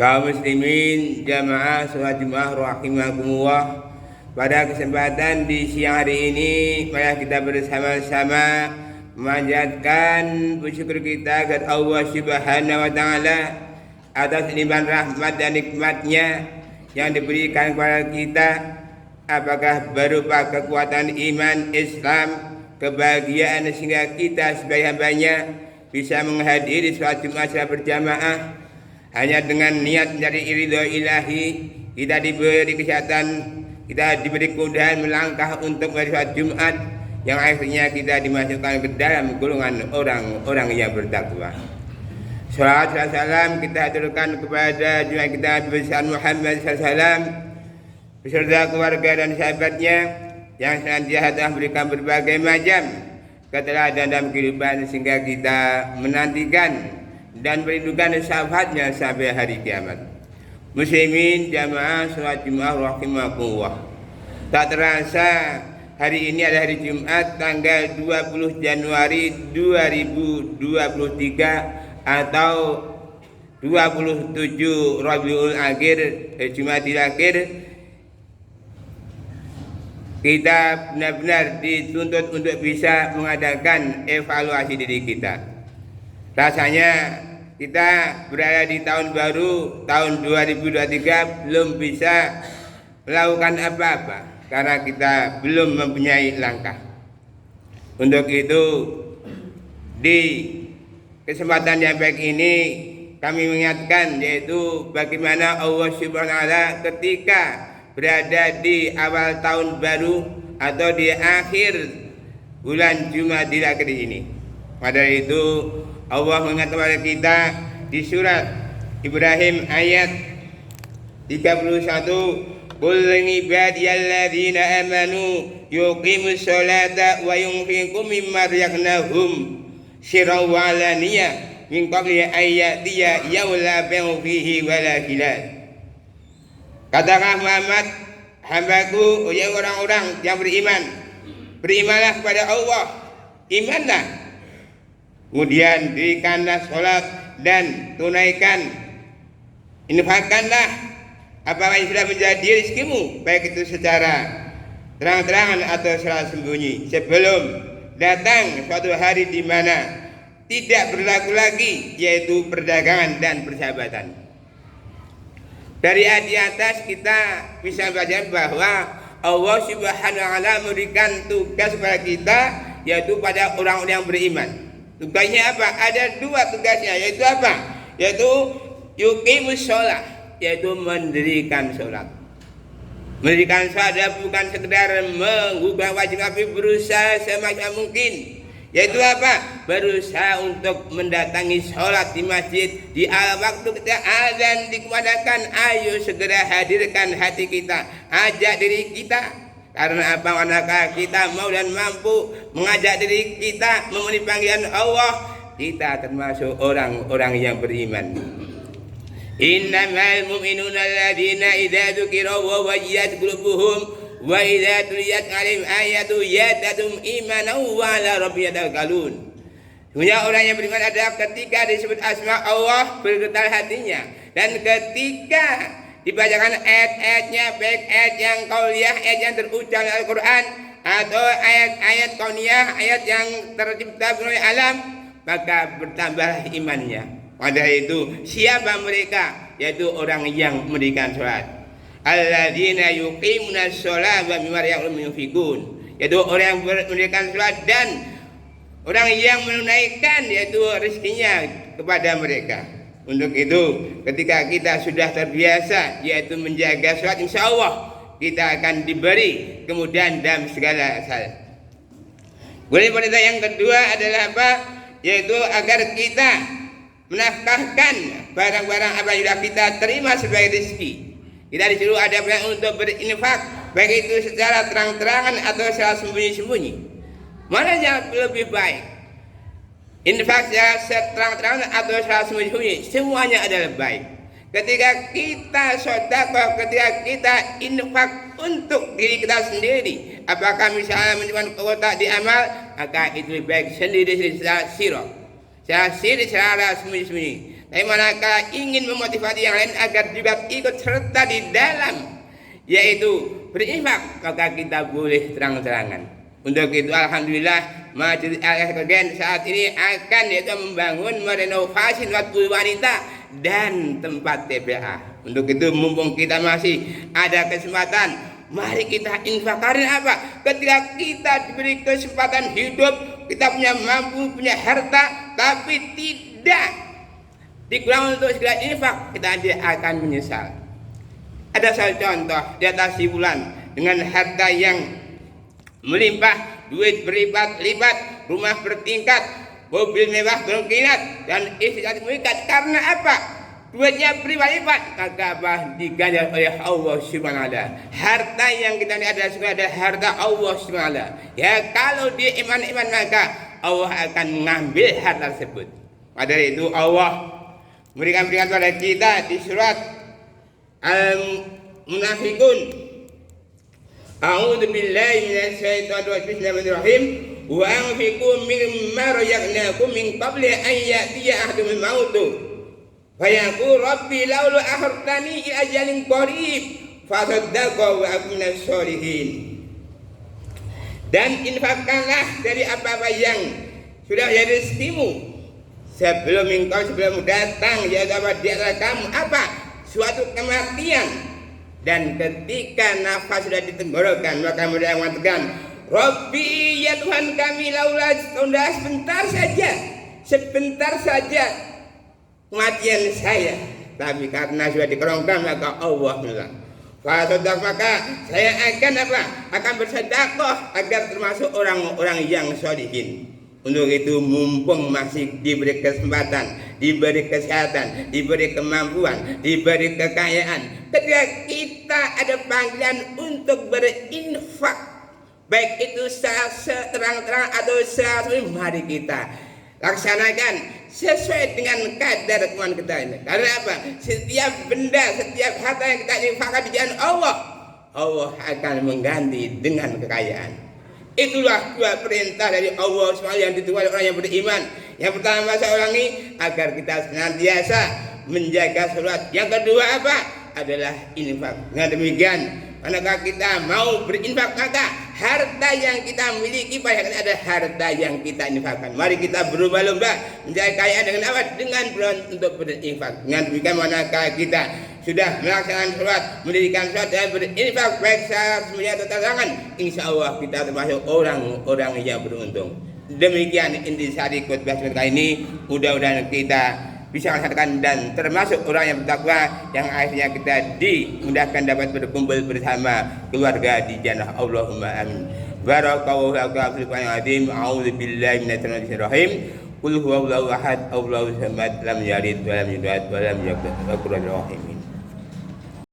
Kaum muslimin jamaah sholat Jumat rahimakumullah. Pada kesempatan di siang hari ini, mari kita bersama-sama memanjatkan bersyukur kita kepada Allah Subhanahu wa taala atas limpahan rahmat dan nikmatnya yang diberikan kepada kita, apakah berupa kekuatan iman Islam, kebahagiaan sehingga kita sebagai hambanya bisa menghadiri sholat Jumat secara berjamaah hanya dengan niat mencari ridho ilahi. Kita diberi kesehatan, kita diberi kemudahan melangkah untuk sholat Jumat yang akhirnya kita dimasukkan ke dalam golongan orang-orang yang bertakwa. Salawat dan salam kita aturkan kepada junjungan kita besar Muhammad SAW beserta keluarga dan sahabatnya yang senantiasa memberikan berbagai macam keteladanan dalam kehidupan sehingga kita menantikan dan merindukan syafaatnya sampai hari kiamat. Muslimin jamaah sholat Jumat rahimakumullah. Tak terasa hari ini adalah hari Jumat tanggal 20 Januari 2023 atau 27 Rabiul Akhir, Jumatil Akhir. Kita benar-benar dituntut untuk bisa mengadakan evaluasi diri kita. Rasanya kita berada di tahun baru, tahun 2023 belum bisa melakukan apa-apa karena kita belum mempunyai langkah. Untuk itu, di kesempatan yang baik ini kami mengingatkan, yaitu bagaimana Allah Subhanahu wa taala ketika berada di awal tahun baru atau di akhir bulan Jumadil Akhir ini. Pada itu Allah mengingatkan kepada kita di surat Ibrahim ayat 31, qul ibadiyalladzina amanu yuqimus sholata wa yunfiqu mimma razaqnahum sirran wa alaniyah min qabli ayyatiya yawma la bai'un fihi wala khilal. Katakan Muhammad, hambaku, ya orang-orang yang beriman, berimanlah kepada Allah, imanlah, kemudian dirikanlah sholat dan tunaikan, infakkanlah apa yang sudah menjadi rezekimu, baik itu secara terang-terangan atau secara sembunyi, sebelum datang suatu hari di mana tidak berlaku lagi, yaitu perdagangan dan persahabatan. Dari ayat di atas kita bisa belajar bahwa Allah Subhanahu wa taala memberikan tugas kepada kita, yaitu pada orang-orang yang beriman. Tugasnya apa? Ada dua tugasnya, yaitu apa? Yaitu yuqimus sholat, yaitu mendirikan sholat. Mendirikan sholat bukan sekedar menggugah wajib, tapi berusaha semaksimal mungkin. Yaitu apa? Berusaha untuk mendatangi sholat di masjid di waktu ketika azan dikumandangkan. Ayo segera hadirkan hati kita, ajak diri kita. Karena apa? Manakah kita mau dan mampu mengajak diri kita memenuhi panggilan Allah, kita termasuk orang-orang yang beriman. Innamal mu'minuna alladzina idza dzukira wa wajiyat qulubuhum wa idza tuliyat 'alaihim ayatu yadadum imanan wa 'ala rabbihim yatawakkalun. Sesungguhnya orang yang beriman adalah ketika disebut asma Allah bergetar hatinya, dan ketika dibacakan ayat-ayatnya, baik ayat yang qauliyah, ayat yang terucap dalam Al-Quran, atau ayat-ayat kauniyah, ayat yang tercipta oleh alam, maka bertambah imannya. Pada itu siapa mereka? Yaitu orang yang mendirikan sholat. Alladzina yuqimuna sholata wa mimma razaqnahum yunfiqun, yaitu orang yang mendirikan sholat dan orang yang menunaikan yaitu rezekinya kepada mereka. Untuk itu ketika kita sudah terbiasa yaitu menjaga sholat, insya Allah kita akan diberi kemudahan dalam segala hal. Kemudian perintah yang kedua adalah apa? Yaitu agar kita menafkahkan barang-barang apa yang sudah kita terima sebagai rezeki. Kita disuruh ada perintah untuk berinfak, baik itu secara terang-terangan atau secara sembunyi-sembunyi. Mana yang lebih baik? Infak secara terang-terangan atau secara sembunyi-sembunyi, semuanya adalah baik. Ketika kita sedekah, ketika kita infak untuk diri kita sendiri, apakah misalnya menyimpan kota di amal, maka itu lebih baik sendiri secara sirah, secara siri, secara sembunyi-sembunyi. Tapi manakala ingin memotivasi yang lain agar juga ikut serta di dalam yaitu berinfak, maka kita boleh terang-terangan. Untuk itu alhamdulillah Majelis Al-Ihsan saat ini akan yaitu membangun merenovasi tempat wanita dan tempat TPA. Untuk itu mumpung kita masih ada kesempatan, mari kita infak. Karena apa? Ketika kita diberi kesempatan hidup, kita punya mampu, punya harta, tapi tidak digunakan untuk segala infak, kita akan menyesal. Ada satu contoh di atas bulan dengan harta yang melimpah, duit berlipat-lipat, rumah bertingkat, mobil mewah berkilat, dan istri cantik mengikat. Karena apa? Duitnya berlipat-lipat, maka apa? Diganjar oleh Allah Subhanahu wa Ta'ala. Harta yang kita ini adalah harta Allah Subhanahu wa Ta'ala. Ya, kalau dia iman-iman maka Allah akan mengambil harta tersebut. Pada itu Allah memberikan kepada kita di surat Al-Munafiqun. A'udzu billahi minasy syaithanir rajim. Bismillahirrahmanirrahim. Wa anfiqu mimma razaqnakum min qabli an ya'tiya ahadumul maut. Fa yaqulu rabbi laula akhartani ila ajalin qarib fa saddaqa wa akun minas sholihin. Dan infakkanlah dari apa-apa yang sudah jadi rezekimu sebelum datang ya dapat di antara kamu apa? Suatu kematian, dan ketika nafas sudah ditenggorokan maka mereka mengatakan Rabbi ya Tuhan kami laula tunda sebentar saja kematian saya, tapi karena sudah dikerongkan maka Allah bilang fasodak, maka saya akan akan bersedekah agar termasuk orang-orang yang sholihin. Untuk itu mumpung masih diberi kesempatan, diberi kesehatan, diberi kemampuan, diberi kekayaan, ketika kita ada panggilan untuk berinfak, baik itu seterang-terang atau sesuai, mari kita laksanakan sesuai dengan kadar kemampuan kita ini. Karena apa? Setiap benda, setiap harta yang kita infakkan di jalan Allah, Allah akan mengganti dengan kekayaan. Itulah dua perintah dari Allah SWT yang ditunggu oleh orang yang beriman. Yang pertama seorang ini agar kita senantiasa menjaga sholat. Yang kedua apa? Adalah infak. Dengan demikian, manakala kita mau berinfak maka harta yang kita miliki banyak ada harta yang kita infakkan. Mari kita berlomba-lomba menjaga kekayaan dengan apa? Dengan untuk berinfak. Dengan demikian manakala kita sudah melaksanakan sholat, mendirikan sholat dan berinfak baik secara semuanya atau tangan, insya Allah kita termasuk orang-orang yang beruntung. Demikian intisari khutbah kali ini. Mudah-mudahan kita bisa melaksanakan dan termasuk orang yang bertakwa yang akhirnya kita dimudahkan dapat berkumpul bersama keluarga di jannah. Allahumma amin. Barakallahu fiikum wa azim. A'udzu billahi minasyaitonir rajim. Qul huwallahu ahad, Allahu samad, lam yalid wa lam yulad wa lam yakul lahu kufuwan ahad.